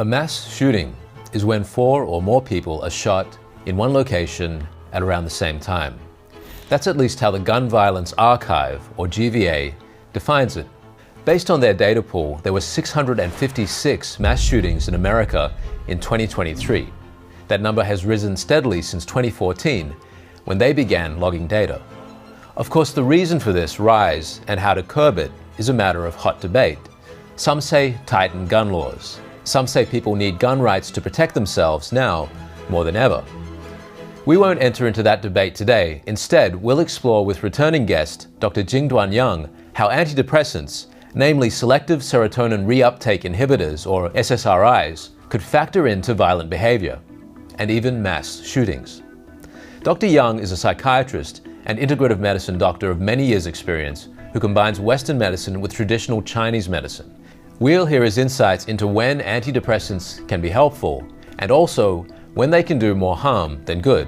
A mass shooting is when 4 or more people are shot in one location at around the same time. That's at least how the Gun Violence Archive, or GVA, defines it. Based on their data pool, there were 656 mass shootings in America in 2023. That number has risen steadily since 2014, when they began logging data. Of course, the reason for this rise and how to curb it is a matter of hot debate. Some say tighten gun laws. Some say people need gun rights to protect themselves now more than ever. We won't enter into that debate today. Instead, we'll explore with returning guest, Dr. Jingduan Yang, how antidepressants, namely selective serotonin reuptake inhibitors, or SSRIs, could factor into violent behavior and even mass shootings. Dr. Yang is a psychiatrist and integrative medicine doctor of many years' experience who combines Western medicine with traditional Chinese medicine. We'll hear his insights into when antidepressants can be helpful and also when they can do more harm than good.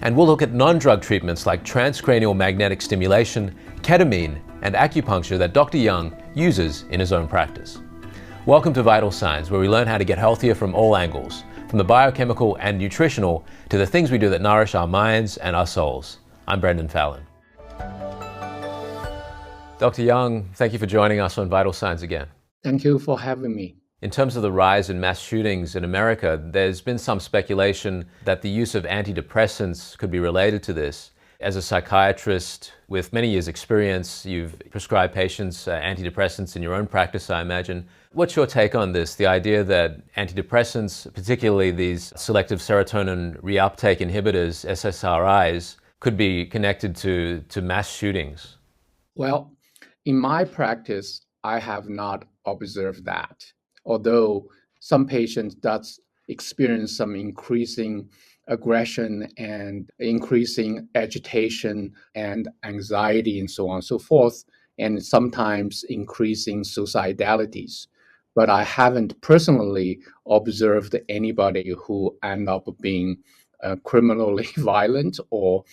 And we'll look at non-drug treatments like transcranial magnetic stimulation, ketamine, and acupuncture that Dr. Yang uses in his own practice. Welcome to Vital Signs, where we learn how to get healthier from all angles, from the biochemical and nutritional to the things we do that nourish our minds and our souls. I'm Brendon Fallon. Dr. Yang, thank you for joining us on Vital Signs again. Thank you for having me. In terms of the rise in mass shootings in America, there's been some speculation that the use of antidepressants could be related to this. As a psychiatrist with many years' experience, you've prescribed patients antidepressants in your own practice, I imagine. What's your take on this, the idea that antidepressants, particularly these selective serotonin reuptake inhibitors, SSRIs, could be connected to mass shootings? Well, in my practice, I have not observed that. Although some patients does experience some increasing aggression and increasing agitation and anxiety and so on and so forth, and sometimes increasing suicidalities. But I haven't personally observed anybody who end up being criminally violent or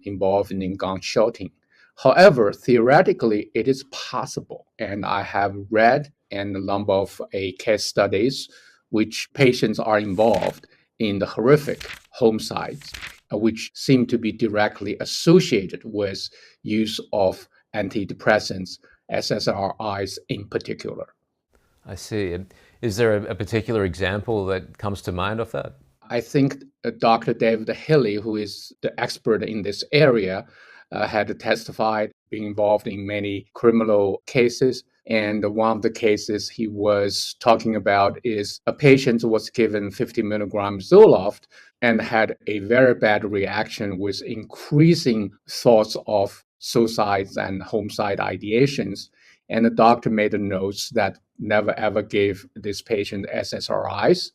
involved in gun shooting. However, theoretically, it is possible, and I have read a number of case studies which patients are involved in the horrific homicides, which seem to be directly associated with use of antidepressants, SSRIs in particular. I see. Is there a particular example that comes to mind of that? I think Dr. David Healy, who is the expert in this area, had testified, being involved in many criminal cases. And one of the cases he was talking about is a patient was given 50 milligrams Zoloft and had a very bad reaction with increasing thoughts of suicides and homicide ideations. And the doctor made a note that never ever gave this patient SSRIs.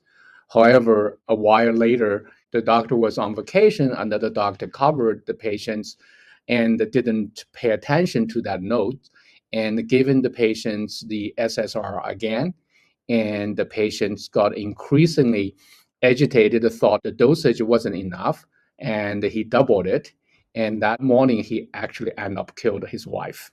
However, a while later, the doctor was on vacation and the doctor covered the patients and didn't pay attention to that note and given the patients the SSRI again. And the patients got increasingly agitated, thought the dosage wasn't enough, and he doubled it. And that morning, he actually ended up killed his wife.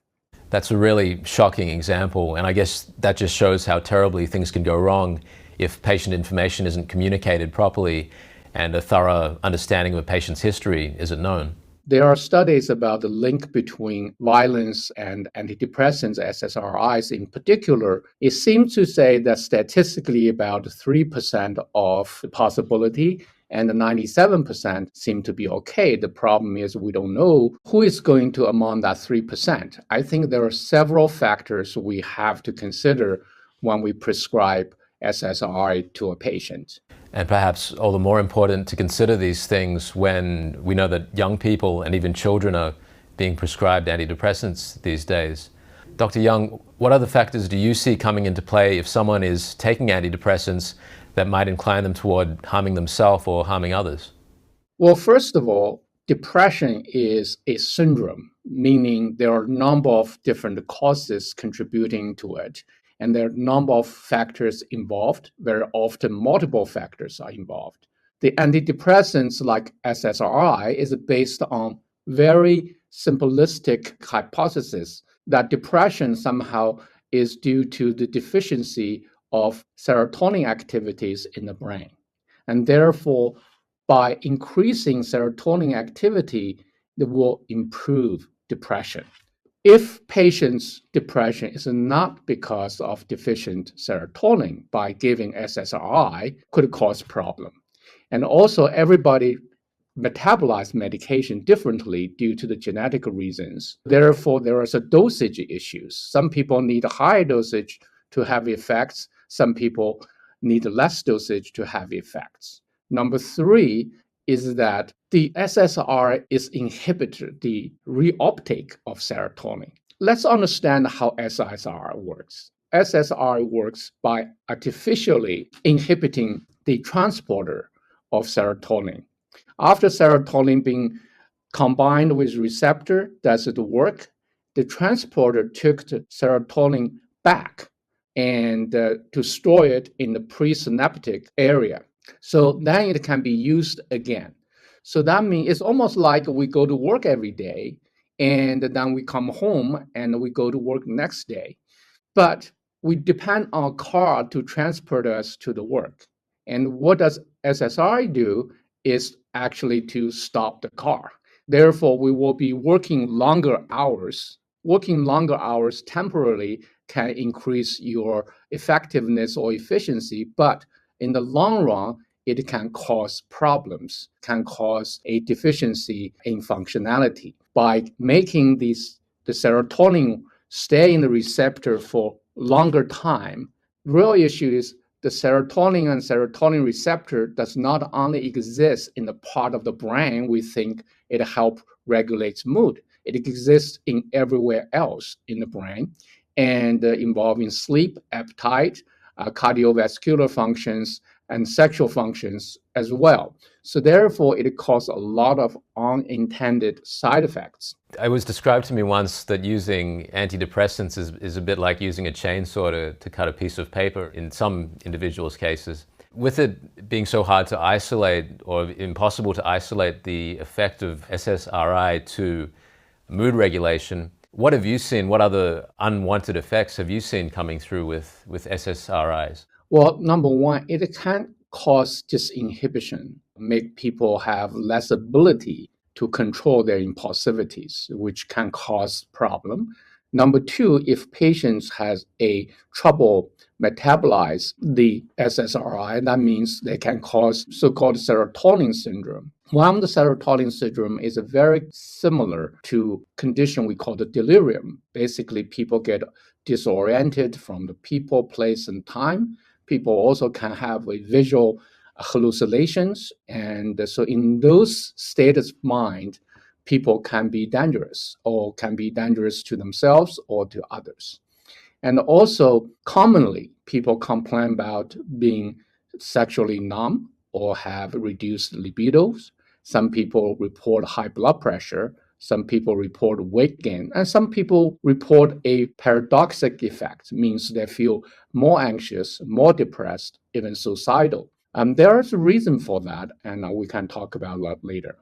That's a really shocking example, and I guess that just shows how terribly things can go wrong if patient information isn't communicated properly and a thorough understanding of a patient's history isn't known. There are studies about the link between violence and antidepressants, SSRIs in particular. It seems to say that statistically about 3% of the possibility and 97% seem to be okay. The problem is we don't know who is going to among that 3%. I think there are several factors we have to consider when we prescribe SSRI to a patient. And perhaps all the more important to consider these things when we know that young people and even children are being prescribed antidepressants these days. Dr. Yang, what other factors do you see coming into play if someone is taking antidepressants that might incline them toward harming themselves or harming others? Well, first of all, depression is a syndrome, meaning there are a number of different causes contributing to it. And there are a number of factors involved. Very often, multiple factors are involved. The antidepressants like SSRI is based on very simplistic hypothesis that depression somehow is due to the deficiency of serotonin activities in the brain. And therefore, by increasing serotonin activity, it will improve depression. If patients' depression is not because of deficient serotonin, by giving SSRI could cause problem. And also everybody metabolize medication differently due to the genetic reasons. Therefore, there is a dosage issues. Some people need a higher dosage to have effects. Some people need less dosage to have effects. Number three is that the SSRI is inhibited the reuptake of serotonin. Let's understand how SSRI works. SSRI works by artificially inhibiting the transporter of serotonin. After serotonin being combined with receptor, does it work? The transporter took the serotonin back and to store it in the presynaptic area. So then it can be used again. So that means it's almost like we go to work every day and then we come home and we go to work next day. But we depend on a car to transport us to the work. And what does SSRI do is actually to stop the car. Therefore, we will be working longer hours. Working longer hours temporarily can increase your effectiveness or efficiency, but in the long run, it can cause problems, can cause a deficiency in functionality. By making the serotonin stay in the receptor for longer time, real issue is the serotonin and serotonin receptor does not only exist in the part of the brain we think it helps regulate mood. It exists in everywhere else in the brain and involving sleep, appetite, cardiovascular functions, and sexual functions as well. So therefore, it causes a lot of unintended side effects. It was described to me once that using antidepressants is a bit like using a chainsaw to cut a piece of paper in some individuals' cases. With it being so hard to isolate or impossible to isolate the effect of SSRI to mood regulation, what have you seen? What other unwanted effects have you seen coming through with SSRIs? Well, number one, it can cause disinhibition, make people have less ability to control their impulsivities, which can cause problem. Number two, if patients has a trouble metabolize the SSRI, that means they can cause so-called serotonin syndrome. One of the serotonin syndrome is very similar to condition we call the delirium. Basically, people get disoriented from the people, place, and time. People also can have a visual hallucinations. And so in those states of mind, people can be dangerous or can be dangerous to themselves or to others. And also commonly people complain about being sexually numb or have reduced libidos. Some people report high blood pressure. Some people report weight gain, and some people report a paradoxic effect, means they feel more anxious, more depressed, even suicidal. There is a reason for that, and we can talk about that later.